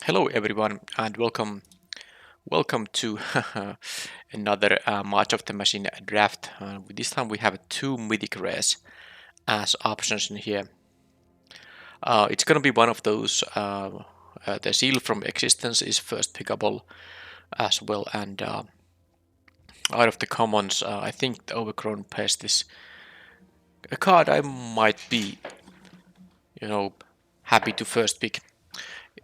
Hello everyone and welcome to another March of the Machine draft. This time we have two mythic rares as options in here. It's gonna be one of those. The seal from existence is first pickable as well, and out of the commons, I think the overgrown pest is a card I might be, you know, happy to first pick.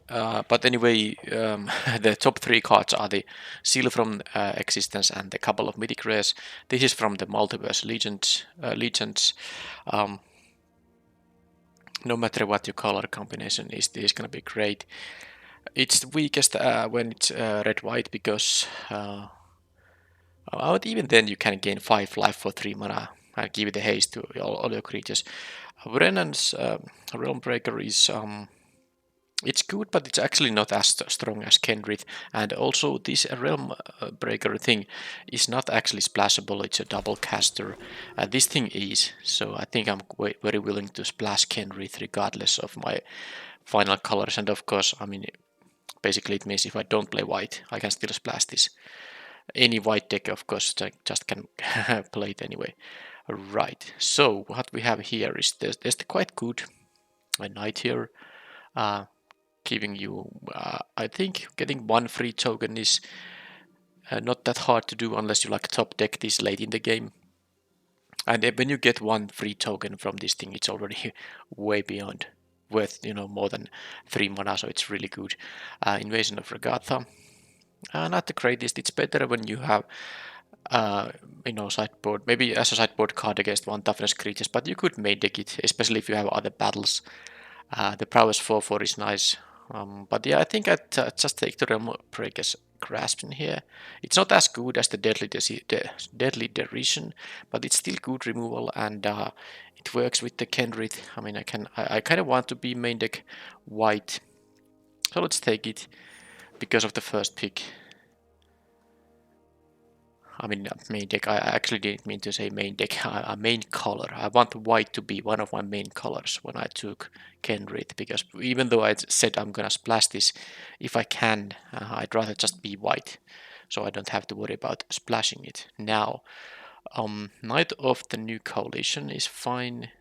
But anyway, the top three cards are the Seal from Existence and a couple of mythic rares. This is from the Multiverse Legends. Um, no matter what your color combination is, this is gonna be great. It's the weakest when it's red-white because even then you can gain 5 life for 3 mana and give it a haste to all your creatures. Brennan's Realm Breaker is it's good, but it's actually not as strong as Kendrick. And also, this Realm Breaker thing is not actually splashable, it's a double caster. This thing is, so I think I'm very willing to splash Kendrick regardless of my final colors. And of course, I mean, basically it means if I don't play white, I can still splash this. Any white deck, of course, just can play it anyway. Right, so what we have here is there's the quite good knight here. Giving you, I think getting one free token is not that hard to do unless you like top deck this late in the game. And when you get one free token from this thing, it's already way beyond worth, more than 3 mana, so it's really good. Invasion of Regatha. Not the greatest, it's better when you have sideboard, maybe as a sideboard card against one toughness creatures, but you could main deck it, especially if you have other battles. The prowess 4/4 is nice. But yeah, I think I'd just take the Realm Breaker's Grasp in here. It's not as good as the Deadly Derision, but it's still good removal, and it works with the Kendrick. I mean, I kind of want to be main deck white, so let's take it because of the first pick. I mean, main deck. I actually didn't mean to say main deck. A main color. I want white to be one of my main colors when I took Kenrith, because even though I said I'm gonna splash this, if I can, I'd rather just be white, so I don't have to worry about splashing it. Now, Knight of the New Coalition is fine.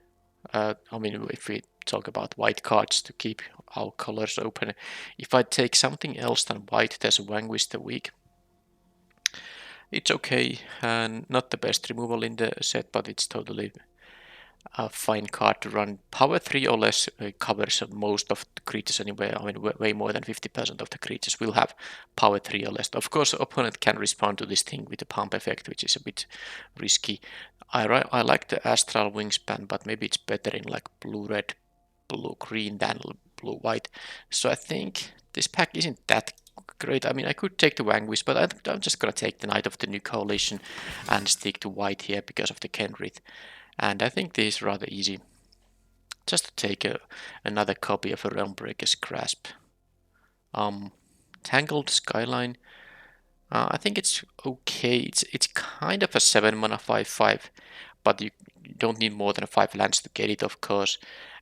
I mean, if we talk about white cards to keep our colors open, if I take something else than white, there's Vanquish the Weak. It's okay, and not the best removal in the set, but it's totally a fine card to run. Power 3 or less covers most of the creatures anyway. I mean, way more than 50% of the creatures will have power 3 or less. Of course, the opponent can respond to this thing with a pump effect, which is a bit risky. I like the Astral Wingspan, but maybe it's better in like blue-red, blue-green than blue-white. So I think this pack isn't that great. I mean, I could take the Vanquish, but I'm just gonna take the Knight of the New Coalition and stick to white here because of the Kenrith. And I think this is rather easy. Just to take another copy of a Realm Breaker's Grasp. Tangled Skyline. I think it's okay. It's kind of a 7 mana 5/5, but you don't need more than 5 lands to get it, of course.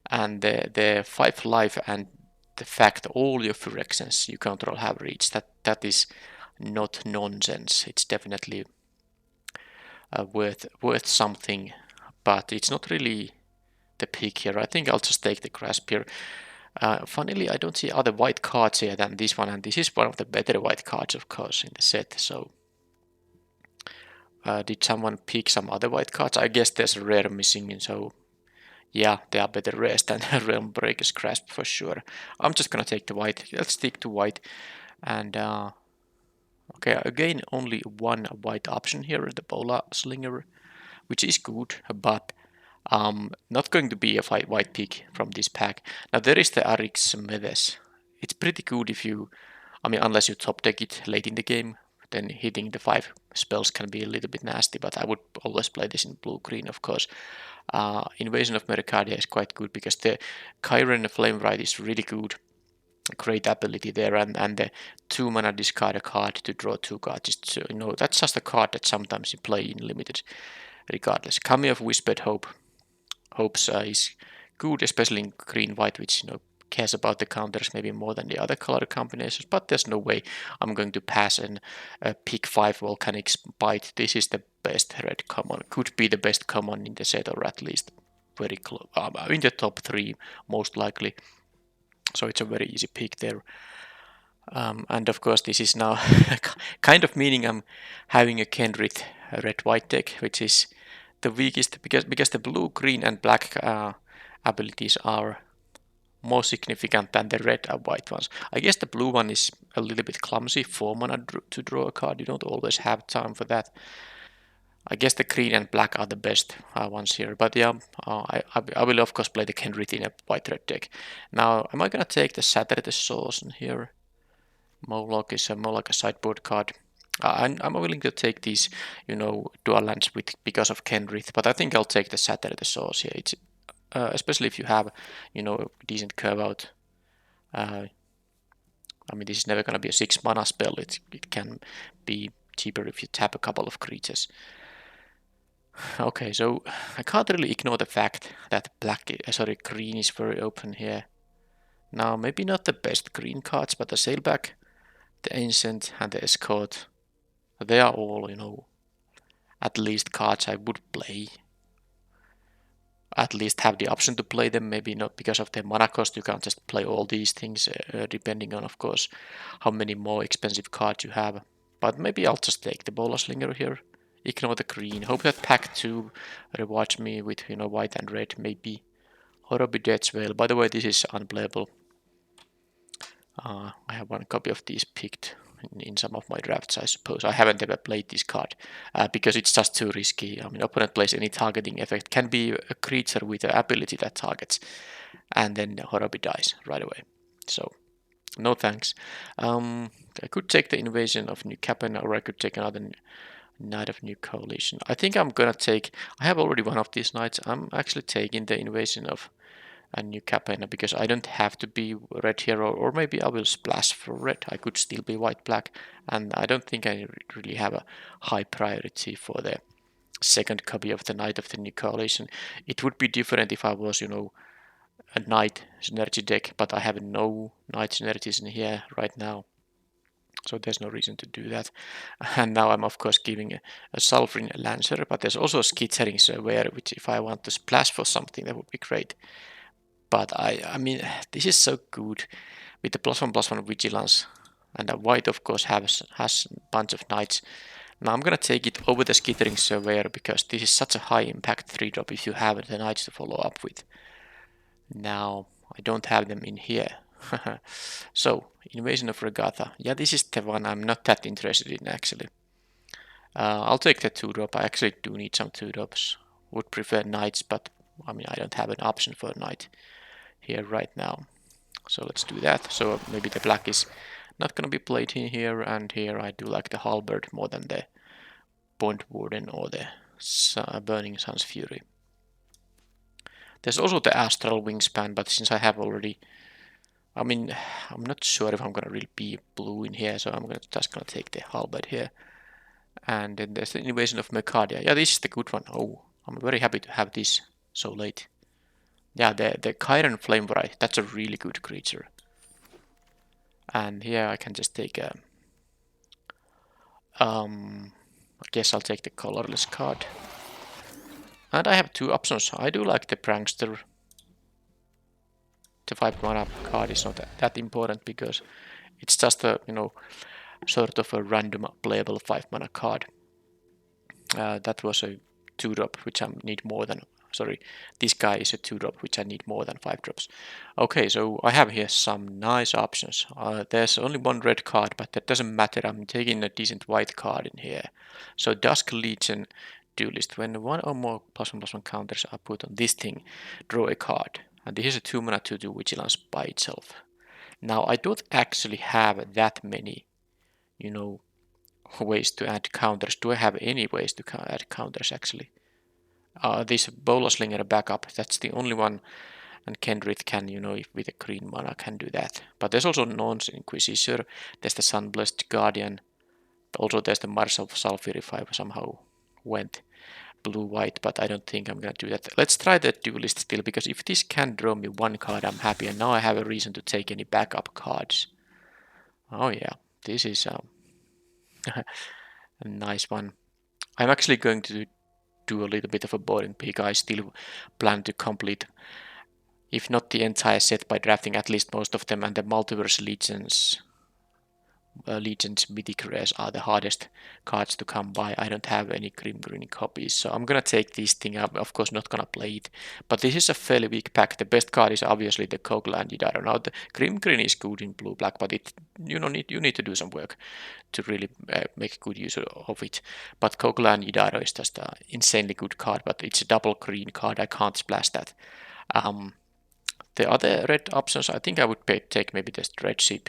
And the 5 life and the fact all your Phyrexians you control have reached, that is not nonsense. It's definitely worth something, but it's not really the pick here. I think I'll just take the Grasp here. Funnily, I don't see other white cards here than this one, and this is one of the better white cards, of course, in the set. So, did someone pick some other white cards? I guess there's a rare missing, so yeah, they are better rares than Realm Breaker's Grasp for sure. I'm just gonna take the white. Let's stick to white. And okay, again, only one white option here, the Bola Slinger, which is good, but not going to be a white pick from this pack. Now there is the Arix Medes. It's pretty good if you, I mean, unless you top deck it late in the game, then hitting the 5 spells can be a little bit nasty, but I would always play this in blue-green, of course. Invasion of Mercadia is quite good because the Chiron Flame Ride is really good. Great ability there, and the 2 mana discard a card to draw 2 cards. That's just a card that sometimes you play in limited, regardless. Kami of Whispered Hopes is good, especially in green-white, which cares about the counters maybe more than the other color combinations, but there's no way I'm going to pass and pick 5 Volcanics Bite. This is the best red common, could be the best common in the set, or at least very close, in the top 3 most likely. So it's a very easy pick there. And of course this is now kind of meaning I'm having a Kenrith red-white deck, which is the weakest because the blue, green and black abilities are more significant than the red and white ones. I guess the blue one is a little bit clumsy, 4 mana to draw a card. You don't always have time for that. I guess the green and black are the best ones here. But yeah, I will of course play the Kenrith in a white-red deck. Now, am I gonna take the Shatter the Source in here? Moloch is more like a sideboard card. I'm willing to take these, dual lands because of Kenrith, but I think I'll take the Shatter the Source here. It's especially if you have, decent curve out. I mean, this is never going to be a 6 mana spell. It can be cheaper if you tap a couple of creatures. Okay, so I can't really ignore the fact that green is very open here. Now, maybe not the best green cards, but the Sailback, the Ancient, and the Escort, they are all, at least cards I would play. At least have the option to play them, maybe not because of their mana cost. You can't just play all these things, depending on, of course, how many more expensive cards you have. But maybe I'll just take the Bola Slinger here. Ignore the green. Hope that pack 2 rewards me with, white and red, maybe. Horrible Death's Veil. By the way, this is unplayable. I have 1 copy of these picked in some of my drafts, I suppose. I haven't ever played this card because it's just too risky. I mean, opponent plays any targeting effect. Can be a creature with an ability that targets, and then Horobi dies right away. So, no thanks. I could take the Invasion of New Capenna, or I could take another Knight of New Coalition. I think I'm gonna take... I have already one of these knights. I'm actually taking the Invasion of a New Capenna because I don't have to be red here, or maybe I will splash for red. I could still be white-black, and I don't think I really have a high priority for the second copy of the Knight of the New Coalition. It would be different if I was, a Knight synergy deck, but I have no Knight synergies in here right now. So there's no reason to do that. And now I'm of course giving a Sulfurin Lancer, but there's also a Skittering Surveyor, which if I want to splash for something, that would be great. But I mean, this is so good with the +1/+1 Vigilance, and a white of course has a bunch of knights. Now I'm gonna take it over the Skittering Surveyor because this is such a high impact 3-drop if you have the knights to follow up with. Now I don't have them in here. So, Invasion of Regatta. Yeah, this is the one I'm not that interested in actually. I'll take the 2-drop. I actually do need some 2-drops. Would prefer knights, but I mean I don't have an option for a knight here right now. So let's do that. So maybe the black is not gonna be played in here, and here I do like the Halberd more than the Bond Warden or the Burning Sun's Fury. There's also the Astral Wingspan, but since I have already... I mean, I'm not sure if I'm gonna really be blue in here, so I'm just gonna take the Halberd here. And then there's the Invasion of Mercadia. Yeah, this is the good one. Oh, I'm very happy to have this so late. Yeah, the Chiron Flame Variety, that's a really good creature. And here I can just take a... I guess I'll take the colorless card. And I have 2 options. I do like the Prankster. The 5 mana card is not that important because it's just a, sort of a random playable 5 mana card. That was a 2-drop, which I need more than... Sorry, this guy is a 2-drop, which I need more than 5 drops. Okay, so I have here some nice options. There's only 1 red card, but that doesn't matter. I'm taking a decent white card in here. So Dusk Legion Duelist. When 1 or more +1/+1 counters are put on this thing, draw a card. And this is a 2 mana 2/2 Vigilance by itself. Now I don't actually have that many, ways to add counters. Do I have any ways to add counters actually? This Bola Slinger backup, that's the only one, and Kenrith can, if with a green mana can do that. But there's also Non's Inquisitor, there's the Sunblessed Guardian, also there's the Mars of Sulfur if I somehow went. blue-white, but I don't think I'm gonna do that. Let's try the duelist still, because if this can draw me one card, I'm happy, and now I have a reason to take any backup cards. Oh yeah, this is a nice one. I'm actually going to do a little bit of a boring pick. I still plan to complete, if not the entire set, by drafting at least most of them, and the Multiverse Legends mythic rares are the hardest cards to come by. I don't have any Grim Green copies, so I'm gonna take this thing. I'm of course not gonna play it, but this is a fairly weak pack. The best card is obviously the Kogla and Yidaro. Now the Grim Green is good in blue black, but you need to do some work to really make good use of it. But Kogla and Yidaro is just an insanely good card, but it's a double green card. I can't splash that. The other red options, I think I would take maybe the red ship.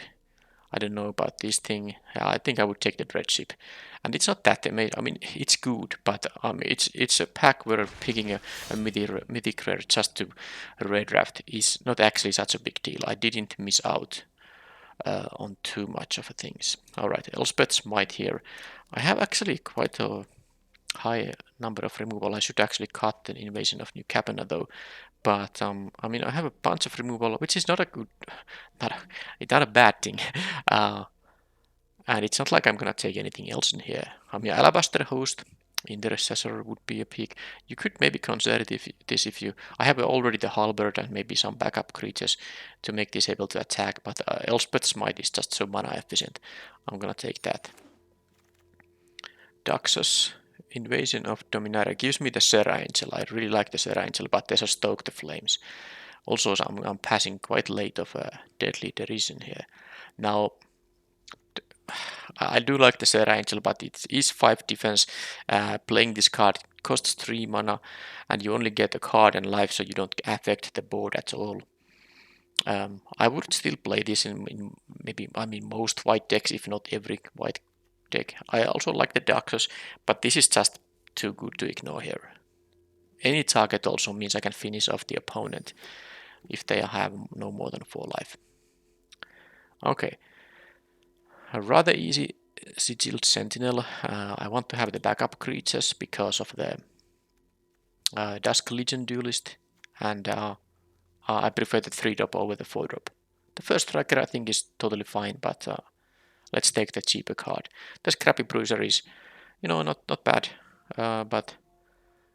I don't know about this thing. I think I would take the dread ship, and it's not that amazing. I mean, it's good, but it's a pack where picking a mythic rare just to red draft is not actually such a big deal. I didn't miss out on too much of things. All right, Elspeth's Might here. I have actually quite a high number of removal. I should actually cut the Invasion of New Capenna though. But I mean, I have a bunch of removal, which is not a good, not a bad thing. Uh, and it's not like I'm gonna take anything else in here. I mean, Alabaster Host, Intercessor would be a pick. You could maybe consider if you. I have already the Halberd and maybe some backup creatures to make this able to attack, but Elspeth's Might is just so mana efficient. I'm gonna take that. Daxos, Invasion of Dominaria gives me the Serra Angel. I really like the Serra Angel, but there's a Stoke the Flames. Also, I'm passing quite late of a Deadly Derision here. Now, I do like the Serra Angel, but it is 5 defense. Playing this card costs 3 mana, and you only get a card and life, so you don't affect the board at all. I would still play this in maybe, I mean, most white decks, if not every white deck. I also like the Daxos, but this is just too good to ignore here. Any target also means I can finish off the opponent if they have no more than 4 life. Okay. A rather easy Sigilled Sentinel. I want to have the backup creatures because of the Dusk Legion Duelist, and I prefer the 3-drop over the 4-drop. The first striker I think is totally fine, but let's take the cheaper card. The Scrappy Bruiser is, not bad, but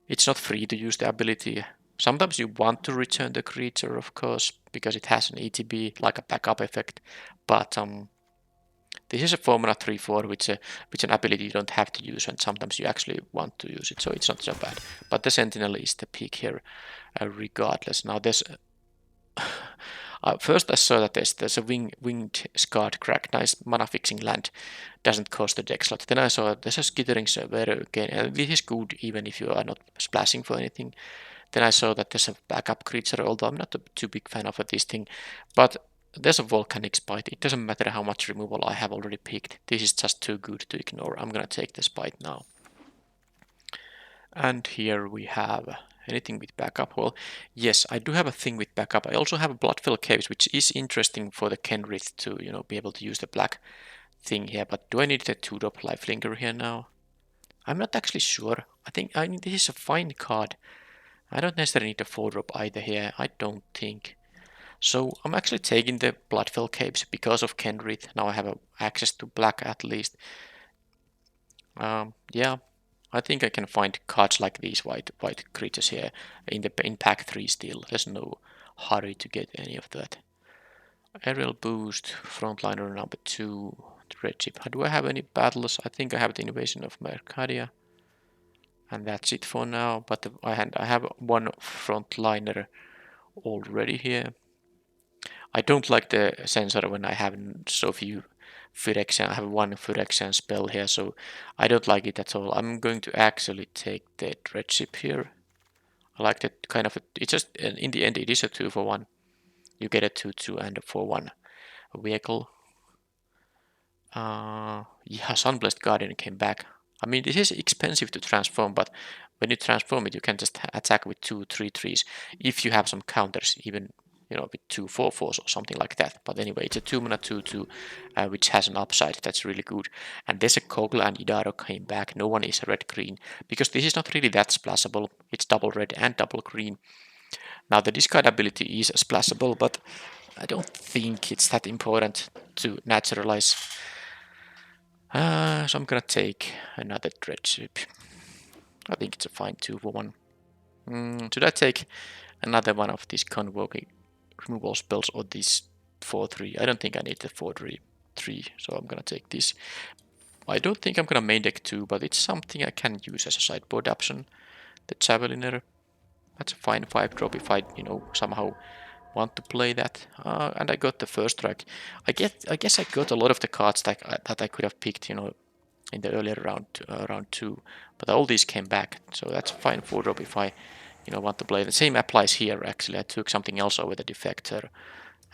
it's not free to use the ability. Sometimes you want to return the creature, of course, because it has an ETB, like a backup effect, but this is a 4-mana 3/4, which an ability you don't have to use, and sometimes you actually want to use it, so it's not so bad. But the Sentinel is the pick here, regardless. Now there's first I saw that there's a winged Scarred Crack, nice mana fixing land, doesn't cost a deck slot. Then I saw there's a Skittering Surveyor again, and this is good even if you are not splashing for anything. Then I saw that there's a backup creature, although I'm not a too big fan of this thing, but there's a Volcanic Spite. It doesn't matter how much removal I have already picked. This is just too good to ignore. I'm gonna take the Spite now. And here we have anything with backup. Well, yes, I do have a thing with backup. I also have a Bloodfell Caves, which is interesting for the Kenrith to, be able to use the black thing here. But do I need the 2-drop Lifelinker here now? I'm not actually sure. I mean, this is a fine card. I don't necessarily need a 4-drop either here. I don't think. So I'm actually taking the Bloodfell Caves because of Kenrith. Now I have access to black at least. Yeah, I think I can find cards like these white creatures here in pack 3 still. There's no hurry to get any of that. Aerial Boost, Frontliner number 2, Red Ship. Do I have any battles? I think I have the Invasion of Mercadia. And that's it for now, but I have one Frontliner already here. I don't like the sensor when I have so few Phyrexian. I have one Phyrexian spell here, so I don't like it at all. I'm going to actually take the Dreadship here. I like that kind of, it's just, in the end it is a 2-for-1. You get a 2/2 and a 4/1 vehicle. Yeah, Sunblessed Guardian came back. I mean, this is expensive to transform, but when you transform it, you can just attack with 2/3/3s if you have some counters, even you know, with 2/4/4s or something like that. But anyway, it's a 2-mana 2/2, which has an upside. That's really good. And there's a Kogla and Idaro came back. No one is red-green, because this is not really that splashable. It's double red and double green. Now the discard ability is splashable, but I don't think it's that important to naturalize. So I'm gonna take another Dread Soup. I think it's a fine 2 for 1. Should I take another one of these convoking removal spells or this 4/3? I don't think I need the 4/3, so I'm gonna take this. I don't think I'm gonna main deck 2, but it's something I can use as a sideboard option. The Javeliner. That's a fine 5-drop if I, you know, somehow want to play that. And I got the first strike. I guess I got a lot of the cards that I could have picked, you know, in the earlier round 2, but all these came back, so that's a fine 4-drop if I, you know, want to play. The same applies here. Actually, I took something else over the Defector,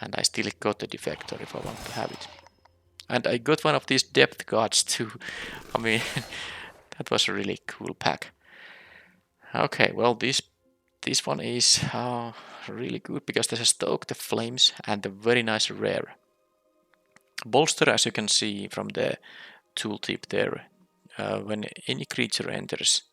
and I still got the Defector if I want to have it. And I got one of these depth cards too. I mean, that was a really cool pack. Okay, well, this one is really good because there's a Stoke the Flames and a very nice rare. Bolster, as you can see from the tooltip there, when any creature enters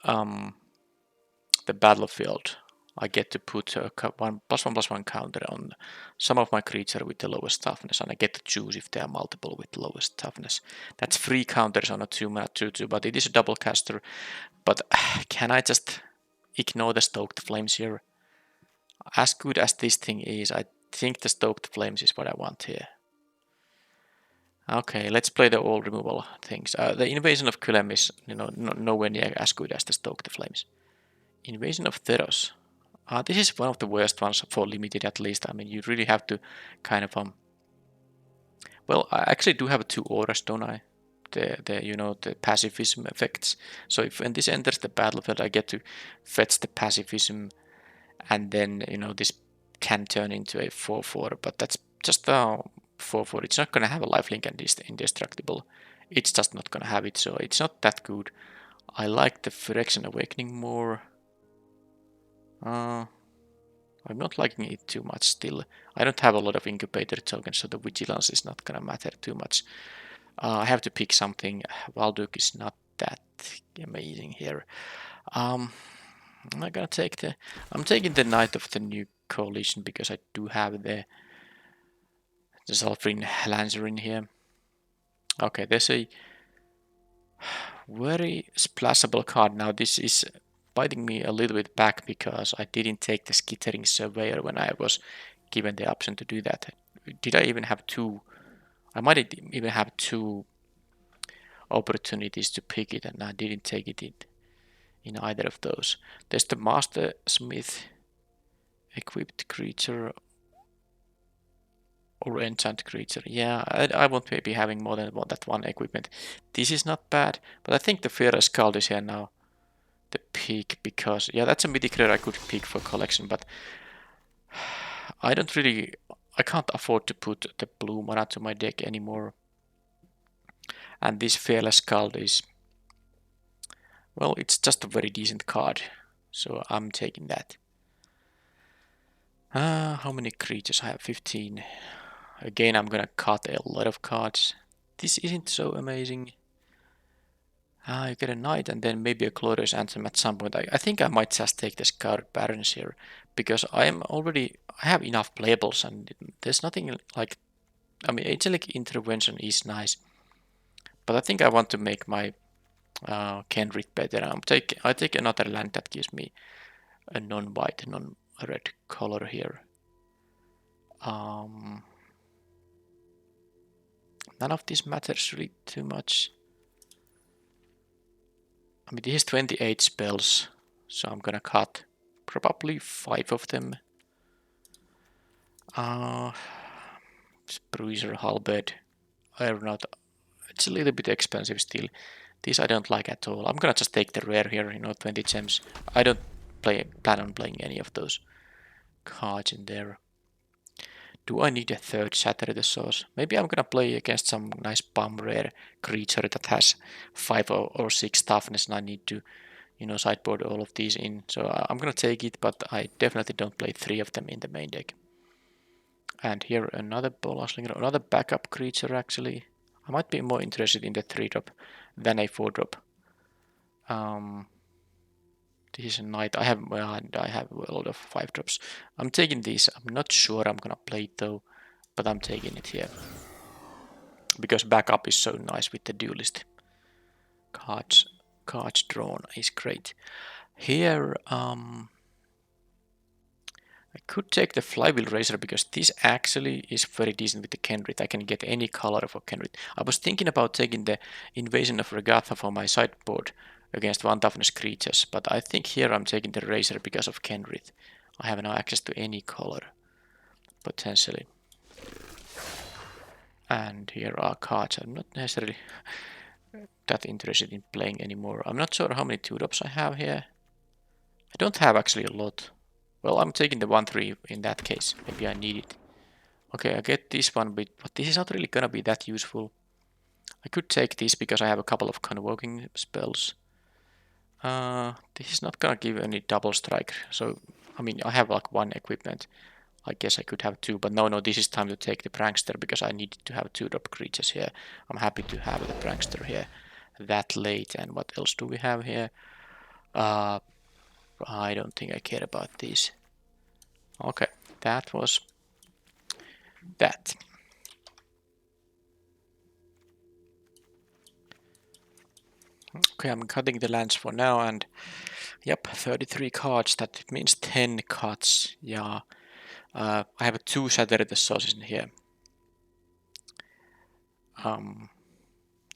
the battlefield, I get to put a +1/+1 counter on some of my creature with the lowest toughness, and I get to choose if there are multiple with the lowest toughness. That's 3 counters on a 2-mana 2/2, but it is a double caster. But can I just ignore the Stoked Flames here? As good as this thing is, I think the Stoked Flames is what I want here. Okay, let's play the all removal things. The Invasion of Kulem is, you know, nowhere near as good as the Stoked Flames. Invasion of Theros. This is one of the worst ones for limited, at least. I mean, you really have to kind of well, I actually do have 2 auras, don't I? The you know, the pacifism effects. So if when this enters the battlefield, I get to fetch the pacifism, and then, you know, this can turn into a 4/4, but that's just 4/4. It's not gonna have a lifelink and indestructible. It's just not gonna have it, so it's not that good. I like the Phyrexian Awakening more. I'm not liking it too much still. I don't have a lot of incubator tokens, so the vigilance is not gonna matter too much. I have to pick something. Valduk is not that amazing here. I'm gonna take I'm taking the Knight of the New Coalition because I do have the Zolfrin Lancer in here. Okay, there's a very splashable card. Now this is biting me a little bit back because I didn't take the Skittering Surveyor when I was given the option to do that. Did I even have 2? I might even have 2 opportunities to pick it, and I didn't take it in either of those. There's the Master Smith equipped creature or enchant creature. Yeah, I won't be having more than that one equipment. This is not bad, but I think the Fearless Cult is here now. The pick, because yeah, that's a mythic rare I could pick for collection, but I can't afford to put the blue mana to my deck anymore. And this Fearless Cult is, well, it's just a very decent card, so I'm taking that. How many creatures? I have 15. Again, I'm gonna cut a lot of cards. This isn't so amazing. You get a Knight and then maybe a Glorious Anthem at some point. I think I might just take the Scarred Barons here, because I have enough playables, and there's nothing like, I mean, Angelic Intervention is nice, but I think I want to make my Kenrith better. I take another land that gives me a non-white, non-red color here. None of this matters really too much. I mean, this is 28 spells, so I'm gonna cut probably 5 of them. Bruiser, Halberd, Ironaut. It's a little bit expensive still. These I don't like at all. I'm gonna just take the rare here, you know, 20 gems. I don't plan on playing any of those cards in there. Do I need a third Shatter the Source? Maybe I'm gonna play against some nice bomb rare creature that has 5 or 6 toughness, and I need to you know, sideboard all of these in. So I'm gonna take it, but I definitely don't play 3 of them in the main deck. And here another Bola Slinger, another backup creature actually. I might be more interested in the 3-drop than a 4-drop. This is a knight. I have a lot of 5-drops. I'm taking these. I'm not sure I'm gonna play it though, but I'm taking it here because backup is so nice with the duelist. Cards drawn is great. Here, I could take the Flywheel Racer because this actually is very decent with the Kenrith. I can get any color for Kenrith. I was thinking about taking the Invasion of Regatha for my sideboard against 1 toughness creatures, but I think here I'm taking the Racer because of Kenrith. I have now access to any color, potentially. And here are cards I'm not necessarily that interested in playing anymore. I'm not sure how many 2-drops I have here. I don't have actually a lot. Well, I'm taking the 1-3 in that case. Maybe I need it. Okay, I get this one bit, but this is not really gonna be that useful. I could take this because I have a couple of convoking spells. This is not gonna give any double strike. So, I mean, I have like 1 equipment. I guess I could have 2, but no, this is time to take the Prankster because I need to have 2-drop creatures here. I'm happy to have the Prankster here that late. And what else do we have here? I don't think I care about these. Okay, that was that. Okay, I'm cutting the lands for now, and yep, 33 cards. That means 10 cuts. Yeah, I have 2 Saturday sources in here.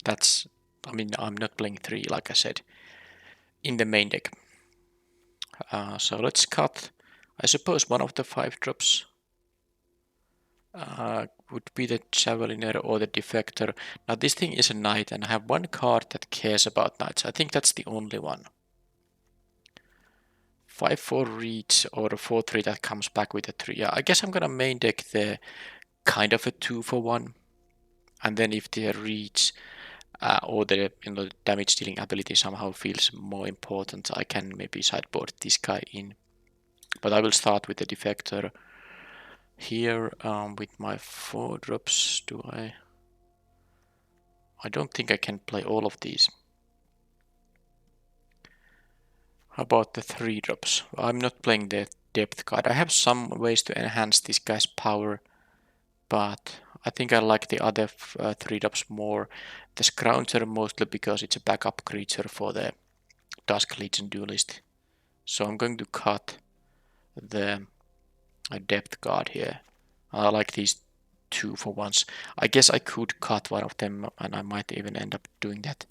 That's, I mean, I'm not playing 3, like I said, in the main deck. So let's cut. I suppose one of the 5-drops would be the Javeliner or the Defector. Now this thing is a knight, and I have 1 card that cares about knights. I think that's the only one. 5-4 reach or a 4-3 that comes back with a 3. Yeah, I guess I'm gonna main deck the kind of a 2-for-1, and then if the reach or the damage dealing ability somehow feels more important, I can maybe sideboard this guy in. But I will start with the Defector here with my 4-drops. Do I? I don't think I can play all of these. How about the 3-drops? I'm not playing the depth card. I have some ways to enhance this guy's power, but I think I like the other 3-drops more. The Scrounger mostly because it's a backup creature for the Dusk Legion Duelist. So I'm going to cut the depth card here. I like these 2-for-1s. I guess I could cut one of them, and I might even end up doing that.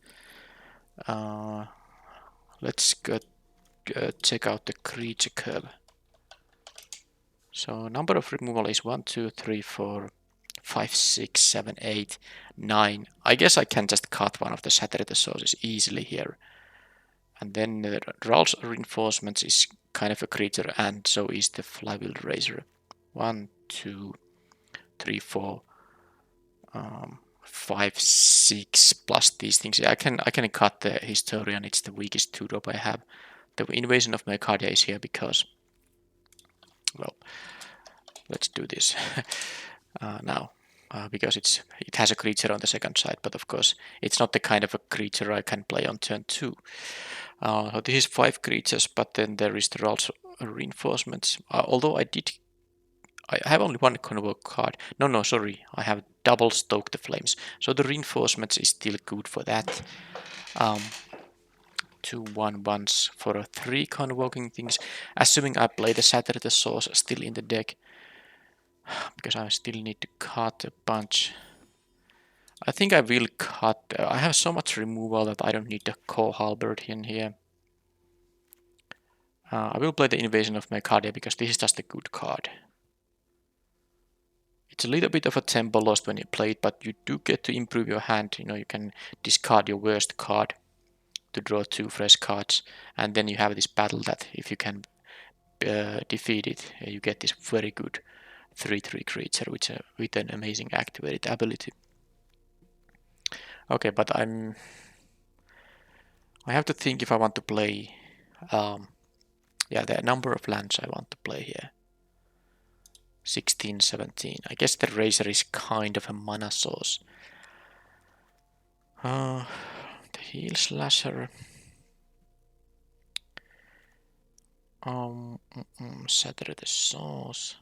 Let's go check out the creature curve. So number of removal is 1, 2, 3, 4, 5, 6, 7, 8, 9. I guess I can just cut one of the Saturday sources easily here. And then the Ral's Reinforcements is kind of a creature, and so is the Flywheel Razor. 1, 2, 3, 4, 5, 6 plus these things. I can cut the Historian. It's the weakest 2-drop I have. The Invasion of Mercadia is here because, well, let's do this now. Because it has a creature on the second side, but of course it's not the kind of a creature I can play on turn 2. So this is 5 creatures, but then there is the Ral's Reinforcements. Although I have only 1 Convoke card. No, sorry. I have double Stoke the Flames. So the Reinforcements is still good for that. 2 1-1s for 3 Convoking things. Assuming I play the Saturday the Source still in the deck. Because I still need to cut a bunch. I think I will cut. I have so much removal that I don't need the Core Halberd in here. I will play the Invasion of Mercadia because this is just a good card. It's a little bit of a tempo lost when you play it, but you do get to improve your hand. You can discard your worst card to draw 2 fresh cards, and then you have this battle that if you can defeat it, you get this very good 3/3 creature with an amazing activated ability. Okay, but I'm I have to think if I want to play. Yeah, the number of lands I want to play here. 16, 17. I guess the Razor is kind of a mana source. The Heel Slasher. Shatter the Source.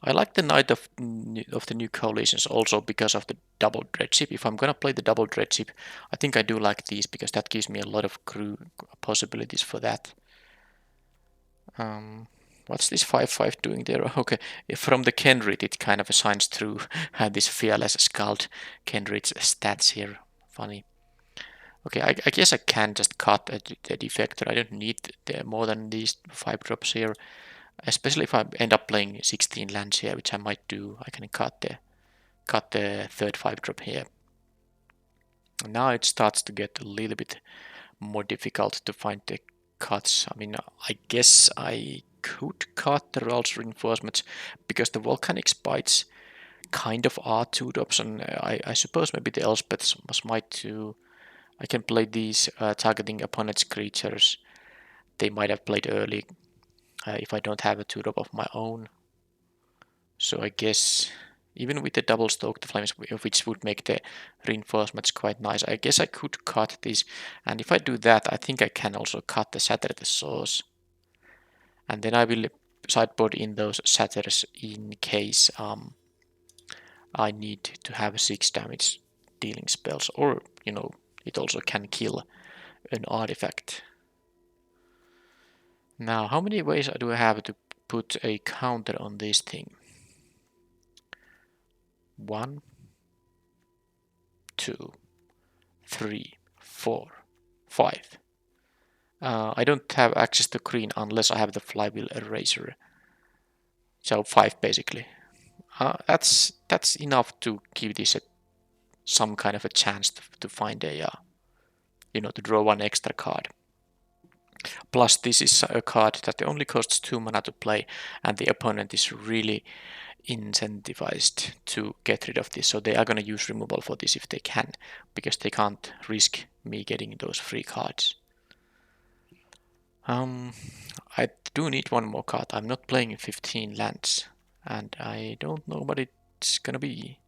I like the Knight of the New Coalitions also because of the double dreadship. If I'm gonna play the double dreadship, I think I do like these because that gives me a lot of crew possibilities for that. What's this 5/5 doing there? Okay, from the Kenrid it kind of assigns through this Fearless Skald Kenrid's stats here. Funny. Okay, I guess I can just cut the defector. I don't need more than these 5 drops here. Especially if I end up playing 16 lands here, which I might do, I can cut the third 5 drop here. Now it starts to get a little bit more difficult to find the cuts. I mean, I guess I could cut the Ral's reinforcements because the volcanic spikes kind of are 2 drops, and I suppose maybe the Elspeths might too. I can play these targeting opponent's creatures. They might have played early if I don't have a 2 drop of my own. So I guess even with the double stoke the flames, which would make the reinforcements quite nice, I guess I could cut this. And if I do that, I think I can also cut the Shatter the Source. And then I will sideboard in those Shatters in case I need to have 6 damage dealing spells. Or, it also can kill an artifact. Now, how many ways do I have to put a counter on this thing? 1, 2, 3, 4, 5. I don't have access to green unless I have the flywheel eraser. So 5 basically. That's enough to give this some kind of a chance to find a to draw 1 extra card. Plus this is a card that only costs 2 mana to play, and the opponent is really incentivized to get rid of this, so they are going to use removal for this if they can, because they can't risk me getting those free cards. I do need 1 more card. I'm not playing 15 lands, and I don't know what it's gonna be.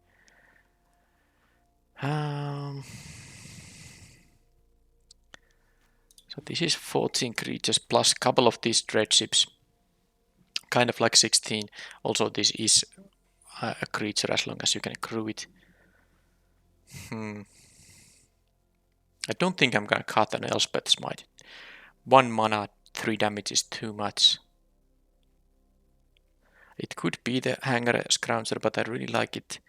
So this is 14 creatures plus a couple of these dreadships, kind of like 16. Also, this is a creature as long as you can accrue it. I don't think I'm gonna cut an Elspeth Smite. 1 mana, 3 damage is too much. It could be the Hanger Scrounger, but I really like it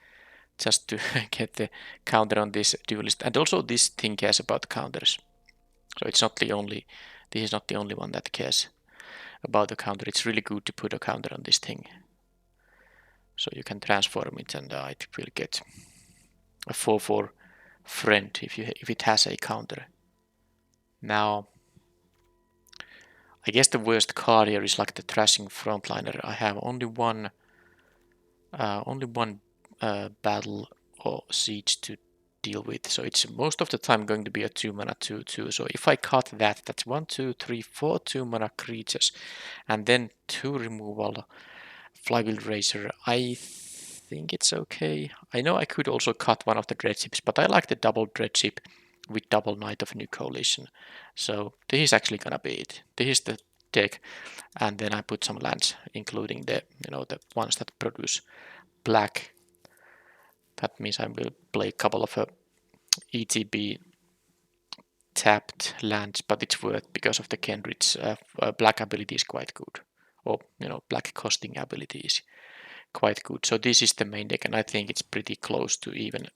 just to get the counter on this duelist. And also this thing cares about counters. So it's not the only, this is not the only one that cares about the counter. It's really good to put a counter on this thing. So you can transform it and it will get a 4/4 friend if it has a counter. Now, I guess the worst card here is like the Thrashing Frontliner. I have only one battle or siege to deal with, so it's most of the time going to be a 2 mana 2/2. So if I cut that, that's 1, 2, 3, 4 2 mana creatures, and then 2 removal flywheel razor. I think it's okay. I know I could also cut one of the dreadships, but I like the double dreadship with double Knight of New Coalition. So this is actually gonna be it. This is the deck, and then I put some lands, including the the ones that produce black. That means I will play a couple of ETB tapped lands, but it's worth because of the Kenrid's black ability is quite good, or black costing ability is quite good. So this is the main deck, and I think it's pretty close to even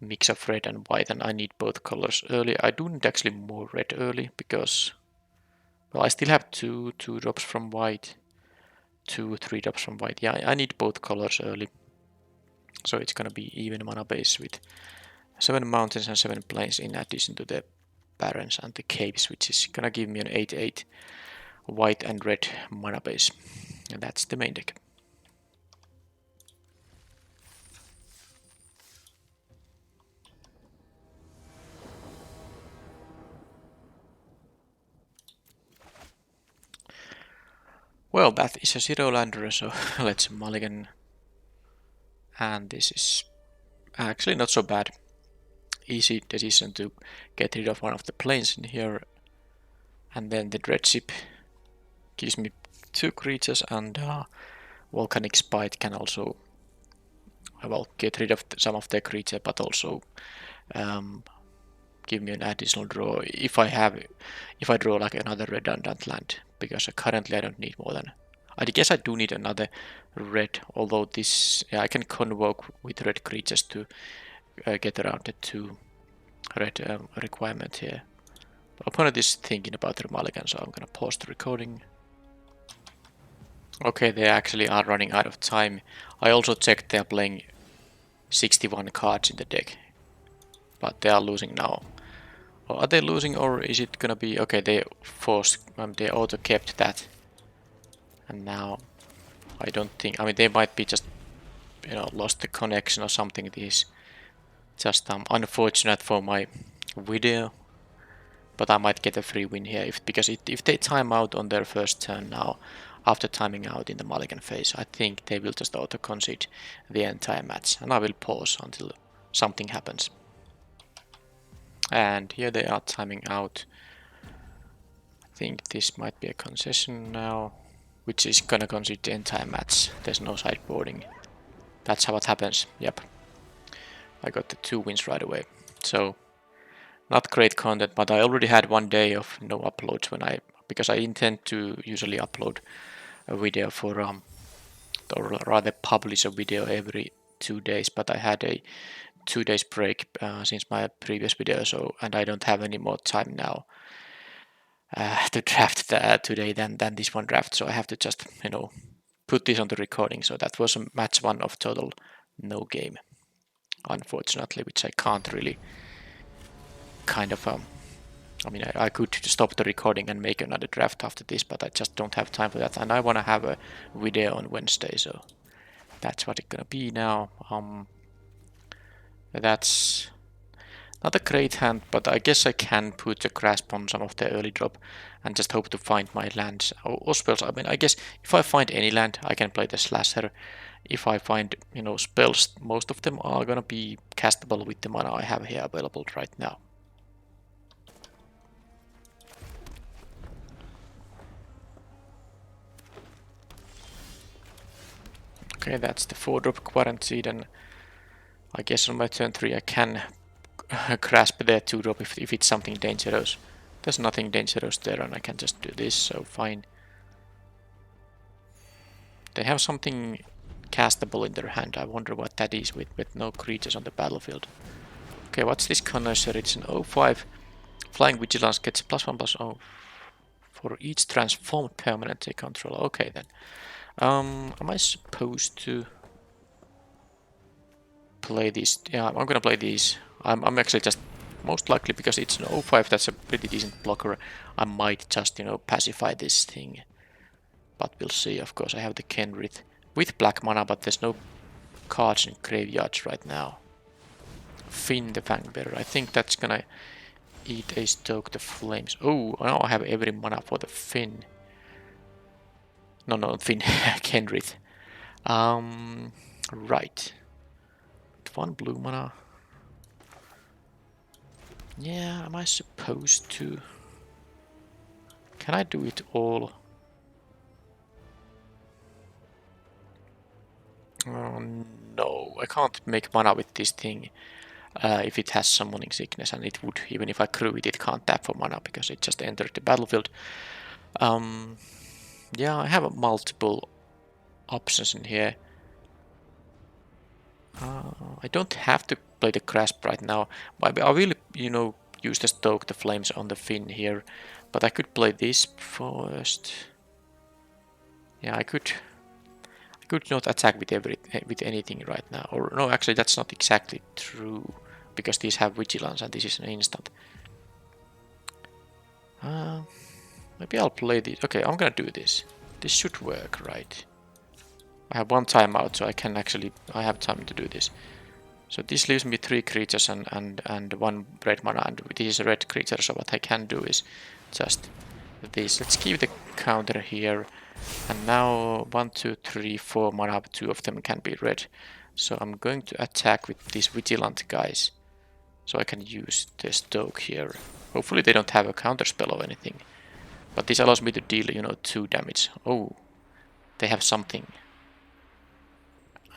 mix of red and white, and I need both colors early. I do need actually more red early because, well, I still have 2 drops from white, 2 3 drops from white. Yeah, I need both colors early. So it's gonna be even mana base with 7 mountains and 7 plains in addition to the barrens and the caves, which is gonna give me an 8/8 white and red mana base. And that's the main deck. Well, that is a zero lander, so let's mulligan. And this is actually not so bad. Easy decision to get rid of one of the planes in here. And then the dreadship gives me 2 creatures, and volcanic spite can also, well, get rid of some of the creature, but also um, give me an additional draw if I draw like another redundant land, because currently I don't need more than, I guess I do need another red, although this, yeah, I can convoke with red creatures to get around the 2 red requirement here. Opponent is thinking about the mulligan, so I'm gonna pause the recording. Okay, they actually are running out of time. I also checked they're playing 61 cards in the deck, but they are losing now. Or are they losing, or is it gonna be okay? They forced, they auto kept that, and now I don't think. I mean, they might be just, you know, lost the connection or something. This is just unfortunate for my video, but I might get a free win here because if they time out on their first turn now, after timing out in the mulligan phase, I think they will just auto concede the entire match, and I will pause until something happens. And here they are timing out. I think this might be a concession now, which is gonna concede the entire match. There's no sideboarding. That's how it happens. Yep. I got the 2 wins right away. So not great content, but I already had 1 day of no uploads because I intend to usually upload a video for or rather publish a video every 2 days, but I had a 2 days break since my previous video, so, and I don't have any more time now to draft today than this one draft, so I have to just, you know, put this on the recording. So that was match 1 of total no game, unfortunately, which I can't really kind of I mean, I could stop the recording and make another draft after this, but I just don't have time for that, and I want to have a video on Wednesday, so that's what it's gonna be now. That's not a great hand, but I guess I can put a grasp on some of the early drop and just hope to find my lands or spells. I mean, I guess if I find any land, I can play the slasher. If I find, you know, spells, most of them are gonna be castable with the mana I have here available right now. Okay, that's the 4-drop guaranteed, and I guess on my turn 3 I can grasp their 2-drop if it's something dangerous. There's nothing dangerous there, and I can just do this, so fine. They have something castable in their hand. I wonder what that is with no creatures on the battlefield. Okay, what's this connoisseur? It's an 05. Flying Vigilance gets +1/+0 for each transformed permanent they control. Okay then. Am I supposed to play these? Yeah, I'm gonna play these. I'm actually just, most likely because it's an 05, that's a pretty decent blocker, I might just, you know, pacify this thing. But we'll see. Of course, I have the Kenrith with black mana, but there's no cards in graveyards right now. Finn the Fangbearer. I think that's gonna eat a Stoke the Flames. Oh, now I have every mana for the Finn. No, Finn. Kenrith. Right. With 1 blue mana. Yeah, am I supposed to? Can I do it all? No, I can't make mana with this thing if it has summoning sickness, and it would, even if I crew it, it can't tap for mana because it just entered the battlefield. Yeah, I have multiple options in here. I don't have to play the Grasp right now. I will, you know, use the Stoke the Flames on the Finn here, but I could play this first. Yeah, I could not attack with anything right now. Or no, actually that's not exactly true, because these have Vigilance and this is an instant. Maybe I'll play this. Okay, I'm gonna do this. This should work, right? I have 1 timeout, so I have time to do this. So this leaves me 3 creatures and 1 red mana, and this is a red creature, so what I can do is just this. Let's keep the counter here, And now 1, 2, 3, 4 mana, 2 of them can be red. So I'm going to attack with these vigilant guys. So I can use the stoke here. Hopefully they don't have a counter spell or anything. But this allows me to deal, 2 damage. Oh, they have something.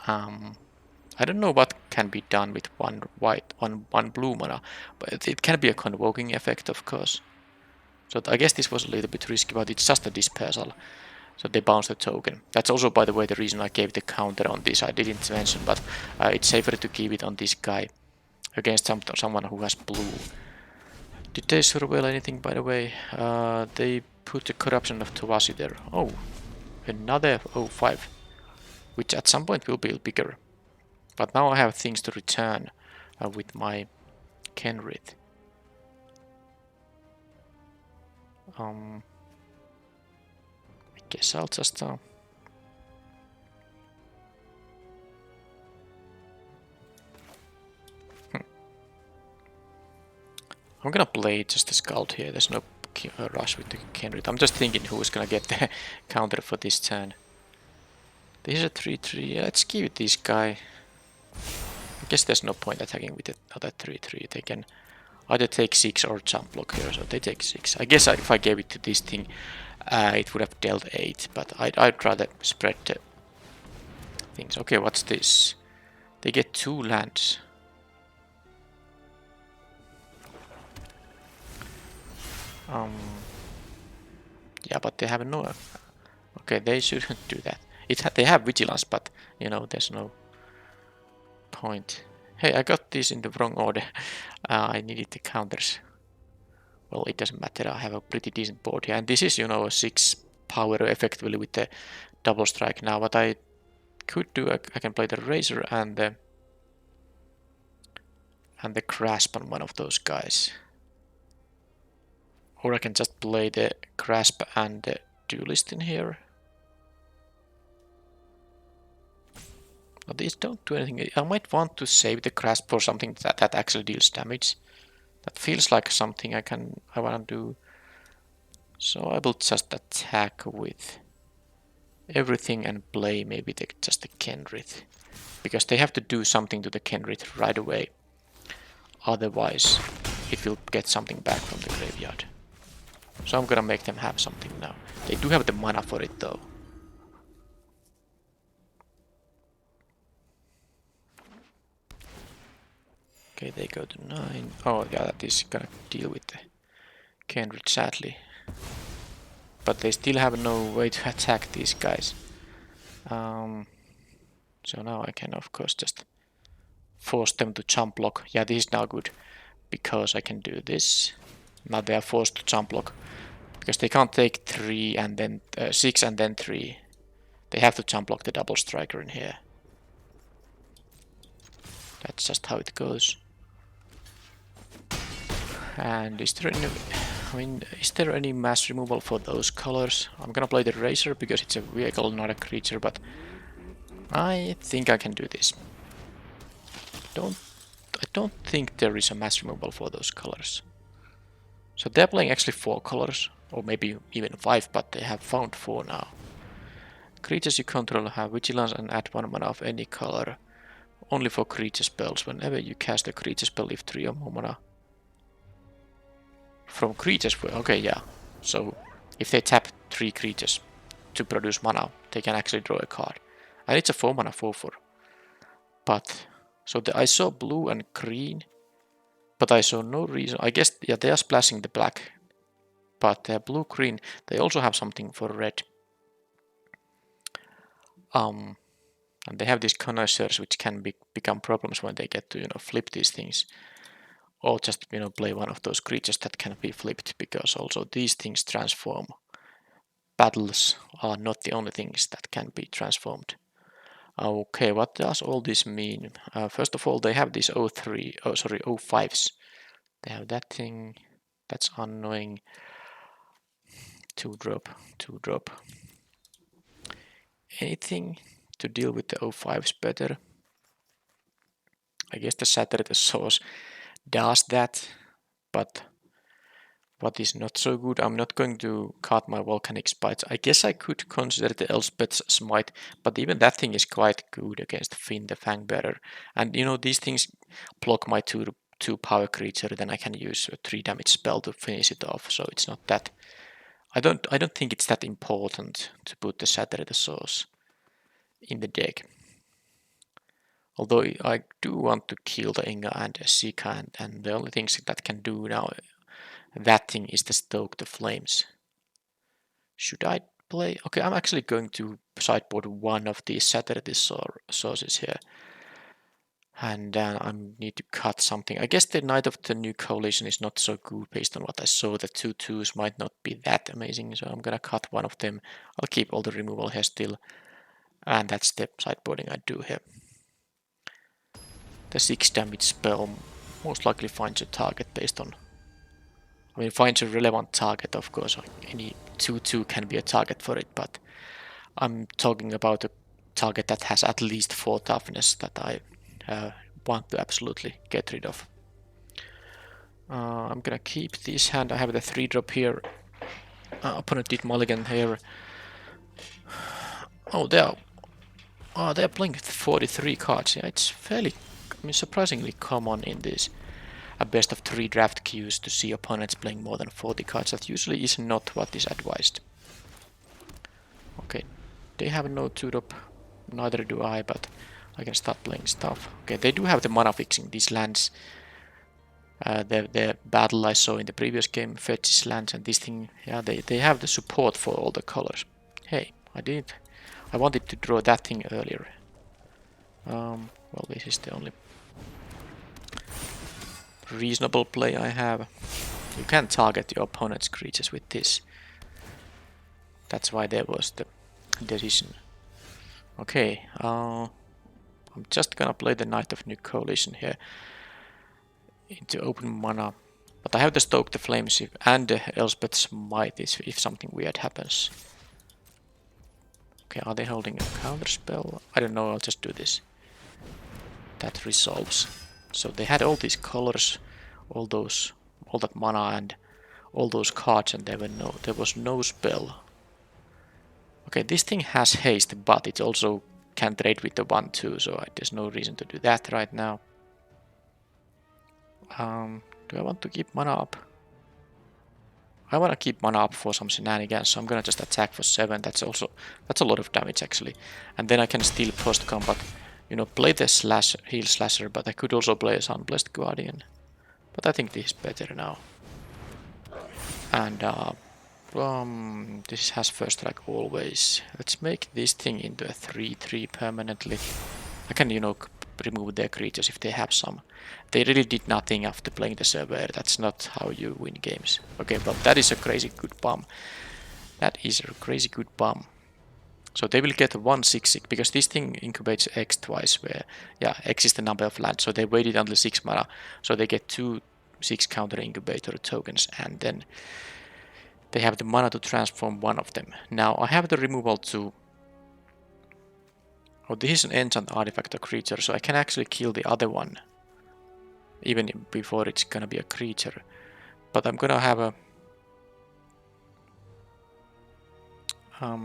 I don't know what can be done with one white, one blue mana, but it can be a convoking effect, of course. So I guess this was a little bit risky, but it's just a dispersal. So they bounce the token. That's also, by the way, the reason I gave the counter on this. I didn't mention, but it's safer to keep it on this guy against someone who has blue. Did they surveil anything, by the way? They put the corruption of Tawasi there. Oh, another 05, which at some point will be bigger. But now I have things to return with my Kenrith. I guess I'll just... I'm gonna play just a Scout here. There's no rush with the Kenrith. I'm just thinking who is gonna get the counter for this turn. This is a 3-3. Let's give it this guy. I guess there's no point attacking with another 3-3. They can either take 6 or jump block here, so they take 6. I guess if I gave it to this thing, it would have dealt 8, but I'd rather spread the things. Okay, what's this? They get 2 lands. Yeah, but they have no... Okay, they shouldn't do that. They have vigilance, but, there's no point. Hey, I got this in the wrong order. I needed the counters. Well, it doesn't matter. I have a pretty decent board here. And this is, a 6 power effectively with the double strike now. What I could do, I can play the Razor and the Grasp on one of those guys. Or I can just play the Grasp and the Duelist in here. But these don't do anything. I might want to save the Grasp for something that actually deals damage. That feels like something I want to do. So I will just attack with everything and play maybe just the Kenrith. Because they have to do something to the Kenrith right away. Otherwise, it will get something back from the graveyard. So I'm gonna make them have something now. They do have the mana for it though. Okay, they go to 9. Oh yeah, that is gonna deal with the Kenrith sadly. But they still have no way to attack these guys. So now I can of course just force them to jump block. Yeah, this is now good because I can do this. Now they are forced to jump block because they can't take 3 and then 6 and then 3. They have to jump block the double striker in here. That's just how it goes. And is there any mass removal for those colors? I'm gonna play the Razor because it's a vehicle, not a creature, but I think I can do this. I don't think there is a mass removal for those colors. So they're playing actually 4 colors, or maybe even 5, but they have found 4 now. Creatures you control have vigilance and add 1 mana of any color. Only for creature spells. Whenever you cast a creature spell, leave 3 or more mana. From creatures, okay, yeah. So if they tap 3 creatures to produce mana, they can actually draw a card. And it's a 4 mana 4/4. But, so I saw blue and green, but I saw no reason. I guess, yeah, they are splashing the black. But blue, green, they also have something for red. And they have these connoisseurs which can become problems when they get to, flip these things. Or just, play one of those creatures that can be flipped, because also these things transform. Battles are not the only things that can be transformed. Okay, what does all this mean? First of all, they have these 05s. They have that thing. That's annoying. 2-drop, 2-drop. Anything to deal with the 05s better? I guess the Shatter the Source does that, but What is not so good? I'm not going to cut my volcanic spikes. I guess I could consider the Elspeth's smite, but even that thing is quite good against Finn the Fangbearer. And you know, these things block my two power creature, then I can use a 3 damage spell to finish it off. So it's not that. I don't think it's that important to put the Shatter the Source in the deck. Although I do want to kill the Inga and Sika, and the only things that can do now that thing is to stoke the flames. Should I play? Okay, I'm actually going to sideboard one of these Saturday sources here. And then I need to cut something. I guess the Knight of the New Coalition is not so good based on what I saw. The 2/2s might not be that amazing, so I'm gonna cut one of them. I'll keep all the removal here still. And that's the sideboarding I do here. The 6 damage spell most likely finds a target based on... I mean, finds a relevant target, of course. Any 2/2 can be a target for it, but I'm talking about a target that has at least 4 toughness that I want to absolutely get rid of. I'm gonna keep this hand. I have the 3-drop here. Opponent did mulligan here. Oh, they're playing 43 cards. Yeah, it's fairly, I mean, surprisingly common in this best of 3 draft queues to see opponents playing more than 40 cards. That usually is not what is advised. Okay, they have no 2-drop, neither do I, but I can start playing stuff. Okay, they do have the mana fixing. These lands, the battle I saw in the previous game fetches lands, and this thing, yeah, they have the support for all the colors. Hey, I wanted to draw that thing earlier. Well, this is the only reasonable play I have. You can target your opponent's creatures with this. That's why there was the decision. Okay, I'm just gonna play the Knight of New Coalition here into open mana. But I have to stoke the flames and the Elspeth's Might if something weird happens. Okay, are they holding a counter spell? I don't know, I'll just do this. That resolves. So they had all these colors, all that mana and all those cards, and there was no spell. Okay, this thing has haste, but it also can trade with the 1/2, so there's no reason to do that right now. Do I want to keep mana up? I want to keep mana up for some shenanigans, so I'm gonna just attack for 7. That's a lot of damage actually. And then I can still post combat, you know, play the heal slasher, but I could also play a Sunblessed Guardian. But I think this is better now. And this has first strike always. Let's make this thing into a 3/3 permanently. I can, you know, remove their creatures if they have some. They really did nothing after playing the server. That's not how you win games. Okay, but that is a crazy good bomb. That is a crazy good bomb. So they will get a 1/6 because this thing incubates X twice, where, yeah, X is the number of lands. So they waited until 6 mana. So they get 2 6 counter incubator tokens, and then they have the mana to transform one of them. Now I have the removal to... Oh, this is an enchant artifact or creature, so I can actually kill the other one even before it's gonna be a creature. But I'm gonna have a...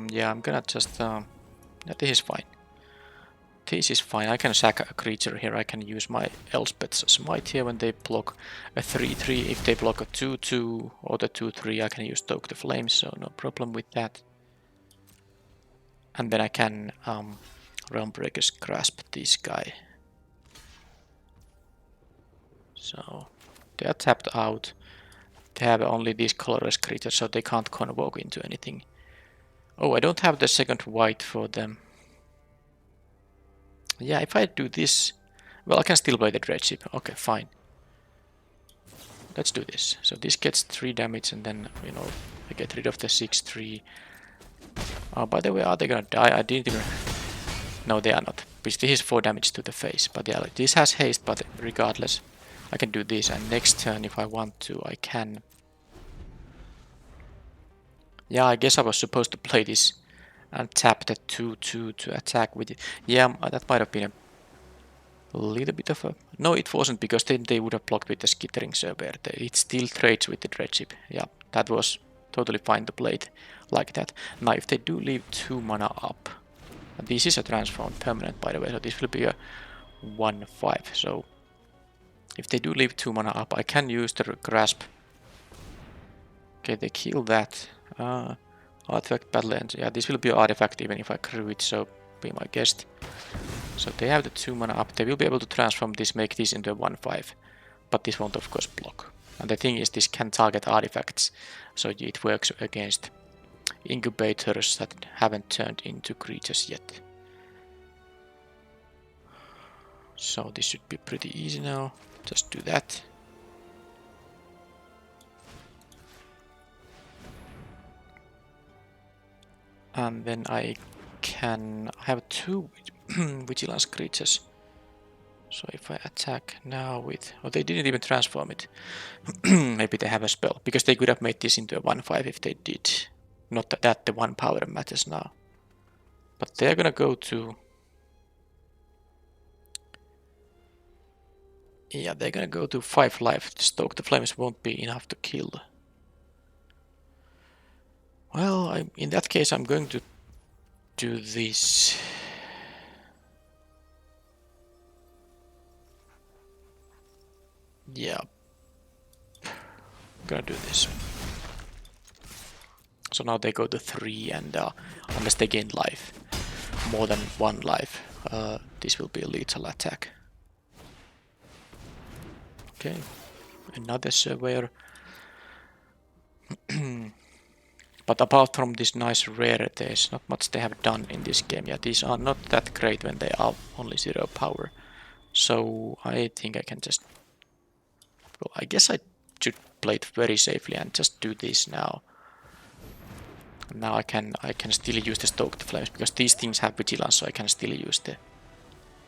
yeah, I'm gonna just... yeah, this is fine. This is fine. I can sack a creature here. I can use my Elspeth's Smite here when they block a 3/3. If they block a 2/2 or the 2/3, I can use Stoke the Flames, so no problem with that. And then I can Realmbreaker's Grasp this guy. So they are tapped out. They have only these colorless creatures, so they can't convoke into anything. Oh, I don't have the second white for them. Yeah, if I do this... Well, I can still play the Dreadship. Okay, fine. Let's do this. So this gets 3 damage, and then, you know, I get rid of the 6/3. By the way, are they gonna die? I didn't even... No, they are not. This is 4 damage to the face. But yeah, this has haste, but regardless, I can do this. And next turn, if I want to, I can... Yeah, I guess I was supposed to play this and tap the 2/2 to attack with it. Yeah, that might have been a a little bit of a... No, it wasn't, because then they would have blocked with the Skittering Surveyor. It still trades with the Dreadship. Yeah, that was totally fine to play it like that. Now, if they do leave 2 mana up, this is a transform permanent, by the way, so this will be a 1/5. So if they do leave 2 mana up, I can use the Grasp. Okay, they kill that. Artifact Battle Ends. Yeah, this will be an artifact even if I crew it, so be my guest. So they have the 2 mana up. They will be able to transform this, make this into a 1/5. But this won't of course block. And the thing is, this can target artifacts, so it works against incubators that haven't turned into creatures yet. So this should be pretty easy now. Just do that. And then I have 2 vigilance creatures. So if I attack now with... Oh, they didn't even transform it. Maybe they have a spell, because they could have made this into a 1/5 if they did. Not that the 1 power matters now. But they're gonna go to... Yeah, they're gonna go to 5 life. Stoke the Flames won't be enough to kill. Well, in that case I'm going to do this. Yeah. I'm gonna do this. So now they go to 3, and unless they gain life, more than 1 life, this will be a lethal attack. Okay, another Surveyor. But apart from this nice rare, there's not much they have done in this game. Yeah, these are not that great when they are only 0 power. So I think I can just... Well, I guess I should play it very safely and just do this now. Now I can still use the Stoke the Flames, because these things have vigilance, so I can still use the...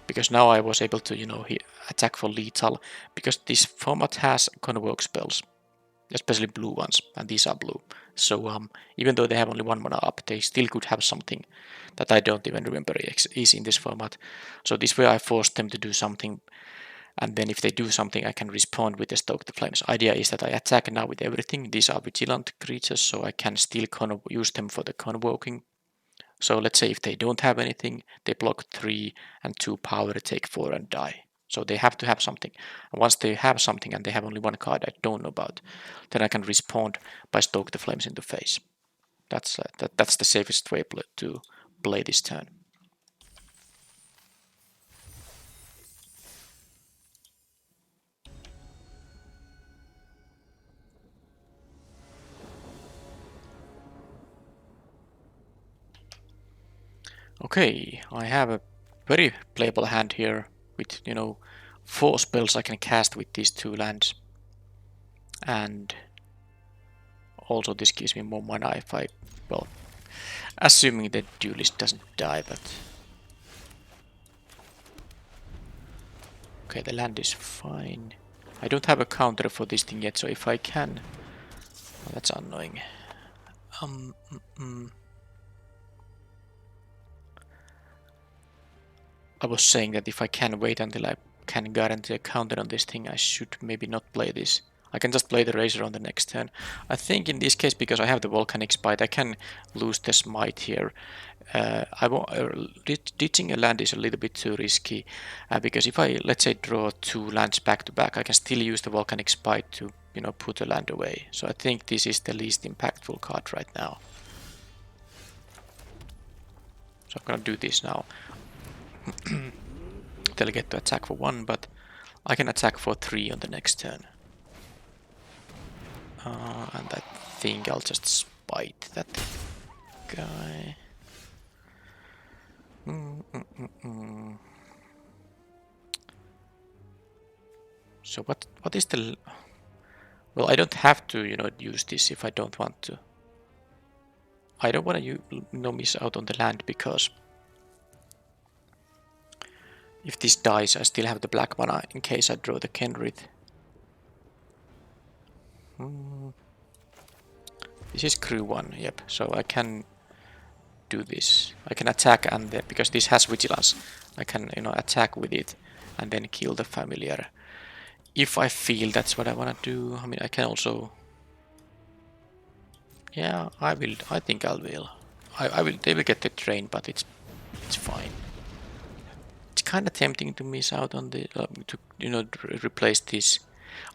Because now I was able to, you know, attack for lethal, because this format has convoke spells, especially blue ones, and these are blue. So even though they have only 1 mana up, they still could have something that I don't even remember is in this format. So this way I forced them to do something, and then if they do something I can respond with the Stoke the Flames. Idea is that I attack now with everything. These are vigilant creatures, so I can still use them for the convoking. So let's say if they don't have anything, they block 3 and 2 power, take 4 and die. So they have to have something. And once they have something and they have only 1 card I don't know about, then I can respond by Stoke the Flames into face. That's the safest way to play this turn. Okay, I have a very playable hand here with, you know, 4 spells I can cast with these 2 lands. And also this gives me more mana if I, well, assuming the duelist doesn't die, but... Okay, the land is fine. I don't have a counter for this thing yet, so if I can... Well, that's annoying. I was saying that if I can wait until I can guarantee a counter on this thing, I should maybe not play this. I can just play the Razor on the next turn. I think in this case, because I have the Volcanic Spite, I can lose the Smite here. Ditching a land is a little bit too risky, because if I, let's say, draw 2 lands back to back, I can still use the Volcanic Spite to, you know, put a land away. So I think this is the least impactful card right now. So I'm gonna do this now. They'll get to attack for 1, but I can attack for 3 on the next turn. And I think I'll just spite that guy. So what is the... Well, I don't have to, you know, use this if I don't want to. I don't want to miss out on the land, because if this dies, I still have the black mana in case I draw the Kenrith. This is crew 1, yep, so I can do this. I can attack, and because this has vigilance, I can, you know, attack with it and then kill the familiar. If I feel that's what I want to do, I mean, I can also... Yeah, I will. I think I will. I will. They will get the train, but it's fine. It's kind of tempting to miss out on the replace this.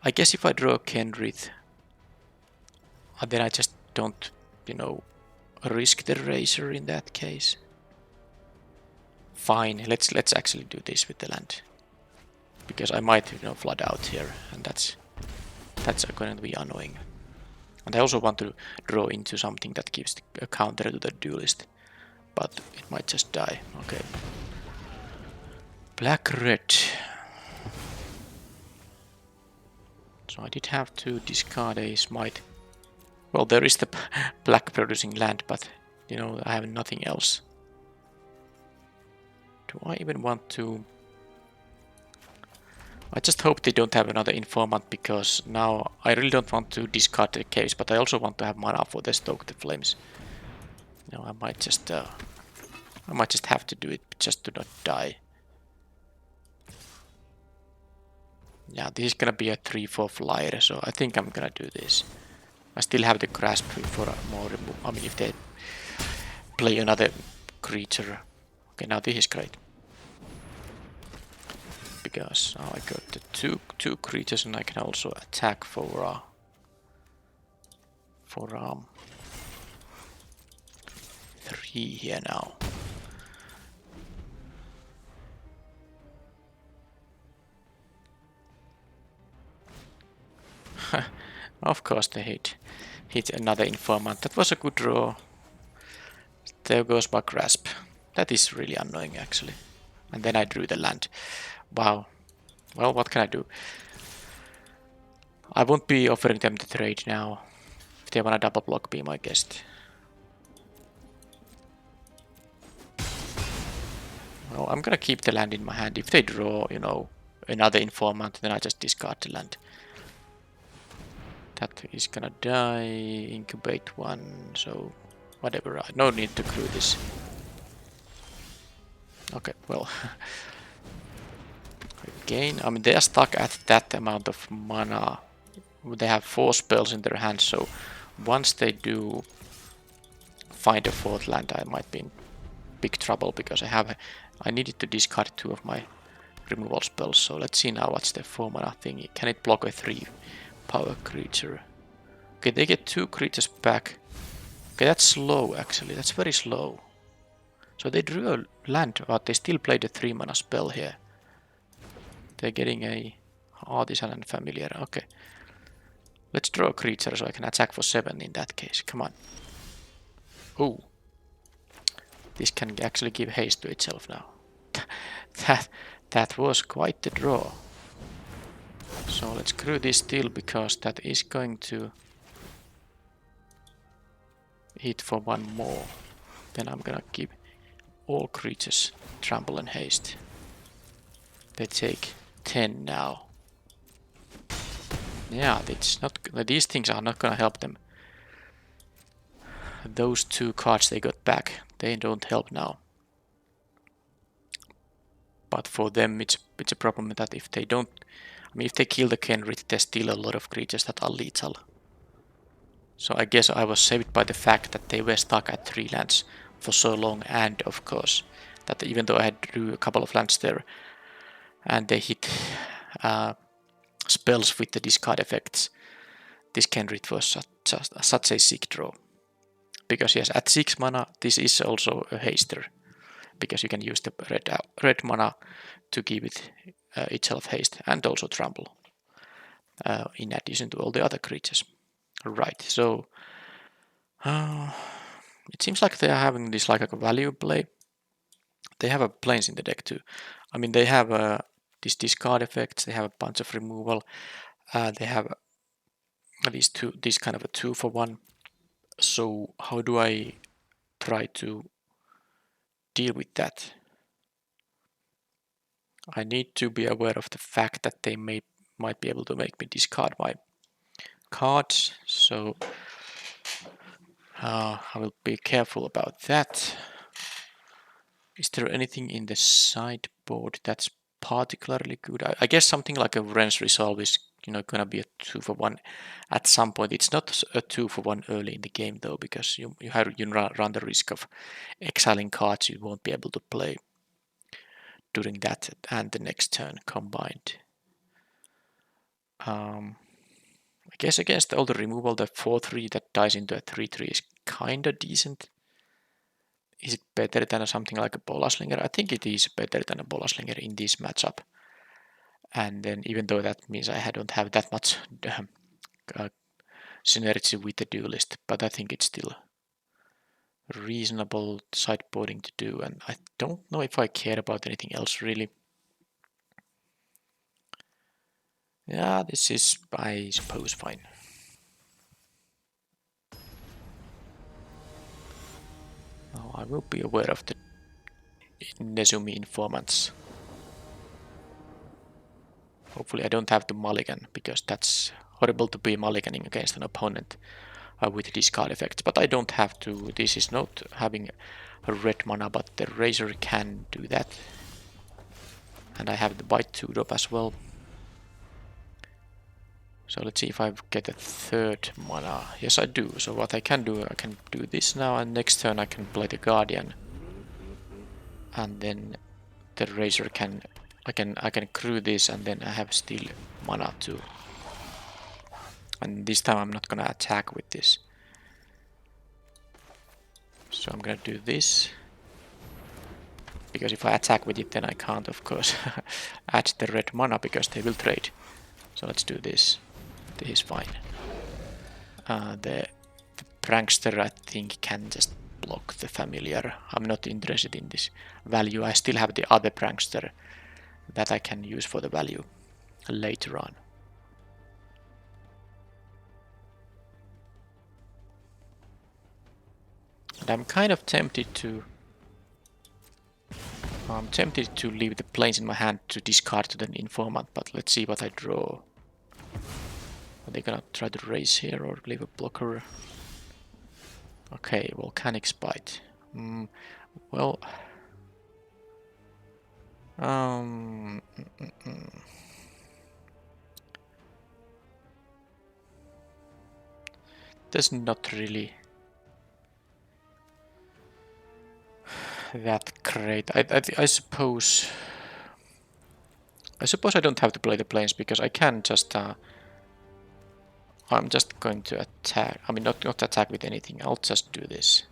I guess if I draw Kenrith, then I just don't risk the razor in that case. Fine, let's actually do this with the land, because I might flood out here, and that's going to be annoying. And I also want to draw into something that gives a counter to the duelist, but it might just die. Okay. Black red. So I did have to discard a smite. Well, there is the black producing land, but I have nothing else. Do I even want to? I just hope they don't have another informant, because now I really don't want to discard the caves, but I also want to have mana for the Stoke the Flames. I might just have to do it just to not die. Yeah, this is gonna be a 3/4 flyer, so I think I'm gonna do this. I still have the grasp for more remove. I mean, if they play another creature. Okay, now this is great, because now I got the two creatures, and I can also attack for 3 here now. Of course they hit another informant. That was a good draw. There goes my grasp. That is really annoying, actually. And then I drew the land. Wow. Well, what can I do? I won't be offering them the trade now. If they want to double block Be My Guest. Well, I'm gonna keep the land in my hand. If they draw, another informant, then I just discard the land. That is gonna die. Incubate one, so whatever. No need to crew this. Okay, well. Again, I mean, they are stuck at that amount of mana. They have 4 spells in their hand, so once they do find a 4th land, I might be in big trouble, because I needed to discard 2 of my removal spells. So let's see now what's the 4 mana thingy. Can it block a 3 power creature? Okay, they get 2 creatures back. Okay, that's slow, actually. That's very slow. So they drew a land, but they still played a 3 mana spell here. They're getting a artisan and familiar. Okay. Let's draw a creature so I can attack for 7 in that case. Come on. Oh. This can actually give haste to itself now. that was quite the draw. So let's crew this still, because that is going to hit for 1 more. Then I'm gonna give all creatures trample and haste. They take 10 now. Yeah, it's not. These things are not gonna help them. Those 2 cards they got back, they don't help now. But for them, it's a problem that if they don't, I mean, if they kill the Kenrith, there's still a lot of creatures that are lethal. So I guess I was saved by the fact that they were stuck at 3 lands for so long, and of course that even though I had drew a couple of lands there, and they hit spells with the discard effects, this Kenrith was such a sick draw. Because yes, at 6 mana, this is also a haster, because you can use the red mana to give it itself haste and also trample, in addition to all the other creatures. Right, so it seems like they are having this like a value play. They have a planes in the deck too. I mean, they have these discard effects, they have a bunch of removal, they have these kind of a 2-for-1. So how do I try to deal with that? I need to be aware of the fact that they might be able to make me discard my cards, so I will be careful about that. Is there anything in the sideboard that's particularly good. I guess something like a Wrench Resolve is gonna be a 2-for-1 at some point. It's not a 2-for-1 early in the game though, because you run the risk of exiling cards you won't be able to play during that and the next turn combined. I guess against all the removal, the 4-3 that dies into a 3-3 is kinda decent. Is it better than something like a Bolaslinger? I think it is better than a Bolaslinger in this matchup. And then even though that means I don't have that much synergy with the duelist, but I think it's still reasonable sideboarding to do, and I don't know if I care about anything else really. Yeah, this is, I suppose, fine. Now I will be aware of the Nezumi informants. Hopefully I don't have to mulligan, because that's horrible to be mulliganing against an opponent with discard effects, but I don't have to. This is not having a red mana, but the Razor can do that. And I have the white 2-drop as well. So let's see if I get a third mana. Yes, I do. So what I can do this now, and next turn I can play the Guardian. And then the Razor I can crew this, and then I have still mana too. And this time I'm not gonna attack with this. So I'm gonna do this. Because if I attack with it, then I can't, of course, add the red mana, because they will trade. So let's do this. This is fine. The Prankster, I think, can just block the familiar. I'm not interested in this value. I still have the other Prankster that I can use for the value later on. And I'm kind of tempted to leave the planes in my hand to discard to the informant, but let's see what I draw. Are they gonna try to raise here or leave a blocker? Okay, Volcanic Spite. Well, there's not really that great. I suppose I don't have to play the planes, because I can just I'm just going to attack. I mean, not attack with anything. I'll just do this.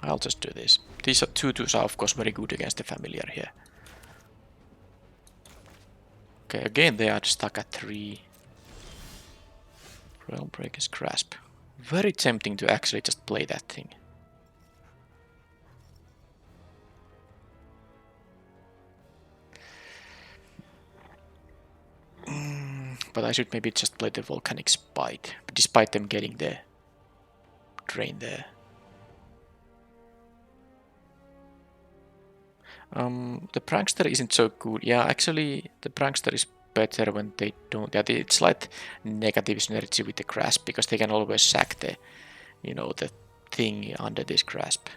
I'll just do this. These 2/2s are of course very good against the familiar here. Okay, again they are stuck at 3. Realmbreaker's Grasp. Very tempting to actually just play that thing. But I should maybe just play the Volcanic Spite, despite them getting the drain there. The Prankster isn't so good. Yeah, actually, the Prankster is better when they don't. Yeah, it's like negative synergy with the Grasp, because they can always sack the, the thing under this Grasp.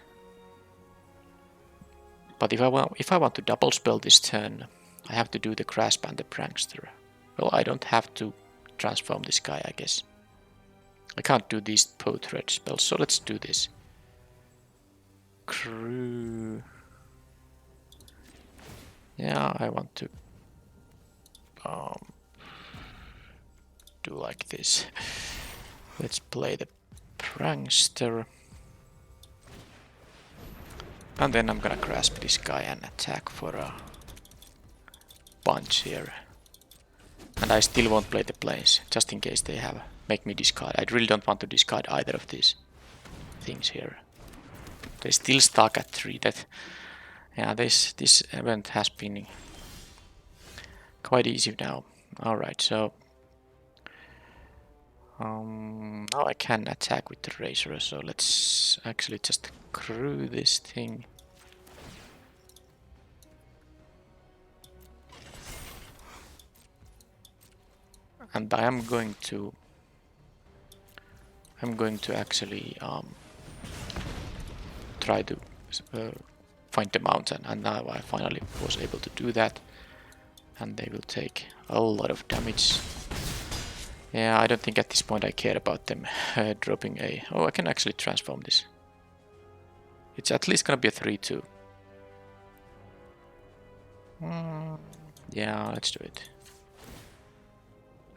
But if I want to double spell this turn, I have to do the Grasp and the Prankster. Well, I don't have to transform this guy, I guess. I can't do these both red spells, so let's do this. Crew. Yeah, I want to do like this. Let's play the Prankster. And then I'm gonna grasp this guy and attack for a punch here. And I still won't play the planes, just in case they make me discard. I really don't want to discard either of these things here. They still stuck at 3. Yeah, this event has been quite easy now. Alright, so now I can attack with the Razor, so let's actually just crew this thing. And I'm going to actually try to find the mountain, and now I finally was able to do that. And they will take a lot of damage. Yeah, I don't think at this point I care about them dropping a... Oh, I can actually transform this. It's at least gonna be a 3-2. Yeah, let's do it.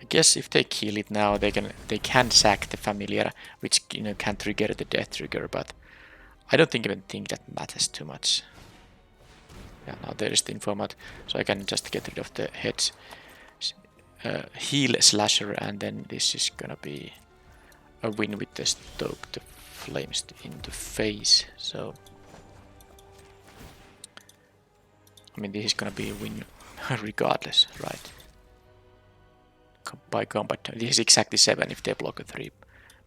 I guess if they kill it now, they can sack the familiar, which can trigger the death trigger, but I don't even think that matters too much. Yeah, now there is the informant, so I can just get rid of the heads. Heal slasher, and then this is gonna be a win with the stoke the flames in the face. So I mean, this is gonna be a win regardless, right? By combat, this is exactly 7 if they block a 3,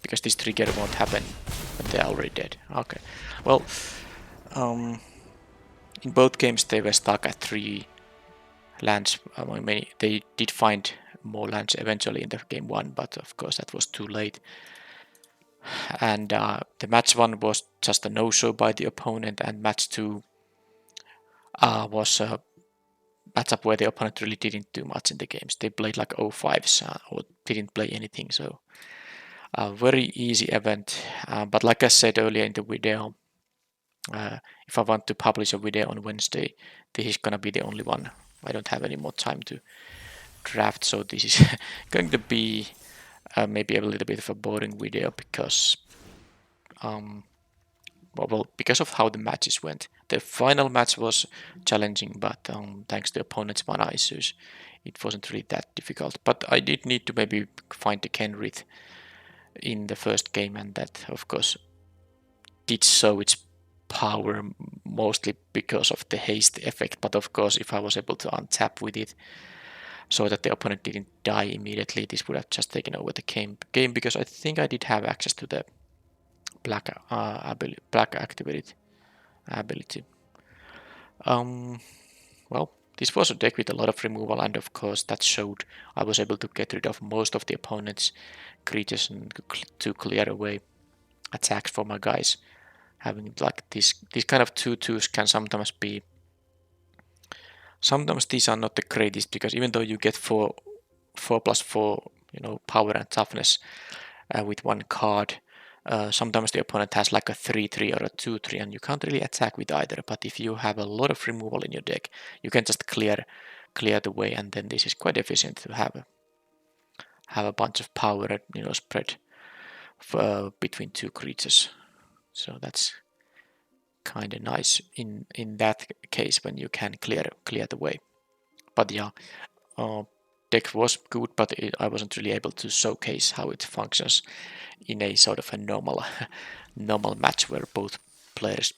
because this trigger won't happen when they're already dead. Okay, well, in both games they were stuck at 3 lands. They did find more lands eventually in the game 1, but of course that was too late. And the match 1 was just a no-show by the opponent, and match 2 was a matchup where the opponent really didn't do much in the games. They played like 0-5s or didn't play anything, so a very easy event. But like I said earlier in the video, if I want to publish a video on Wednesday, this is gonna be the only one. I don't have any more time to draft, so this is going to be maybe a little bit of a boring video because well, because of how the matches went. The final match was challenging, but thanks to opponent's mana issues, it wasn't really that difficult. But I did need to maybe find the Kenrith in the first game, and that of course did show its power mostly because of the haste effect. But of course, if I was able to untap with it so that the opponent didn't die immediately, this would have just taken over the game, because I think I did have access to the black activity ability. Well, this was a deck with a lot of removal, and of course that showed I was able to get rid of most of the opponent's creatures and to clear away attacks for my guys. Having like these kind of 2/2s can sometimes be... Sometimes these are not the greatest, because even though you get 4/4, power and toughness with one card, sometimes the opponent has like a 3/3 or a 2/3, and you can't really attack with either. But if you have a lot of removal in your deck, you can just clear the way, and then this is quite efficient to have a bunch of power, spread between 2 creatures. So that's kind of nice in that case when you can clear the way. But yeah, deck was good, but I wasn't really able to showcase how it functions in a sort of a normal match where both players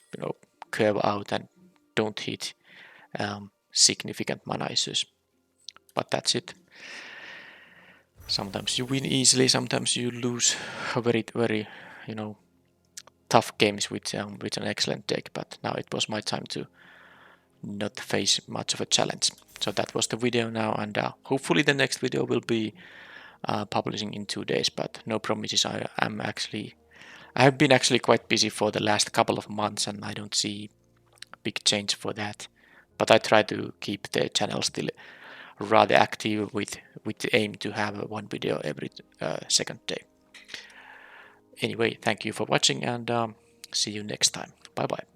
curve out and don't hit significant mana issues. But that's it. Sometimes you win easily, sometimes you lose very tough games with an excellent deck. But now it was my time to not face much of a challenge. So that was the video now, and hopefully the next video will be publishing in 2 days, but no promises. I have been actually quite busy for the last couple of months, and I don't see big change for that. But I try to keep the channel still rather active with the aim to have 1 video every second day. Anyway, thank you for watching, and see you next time. Bye bye.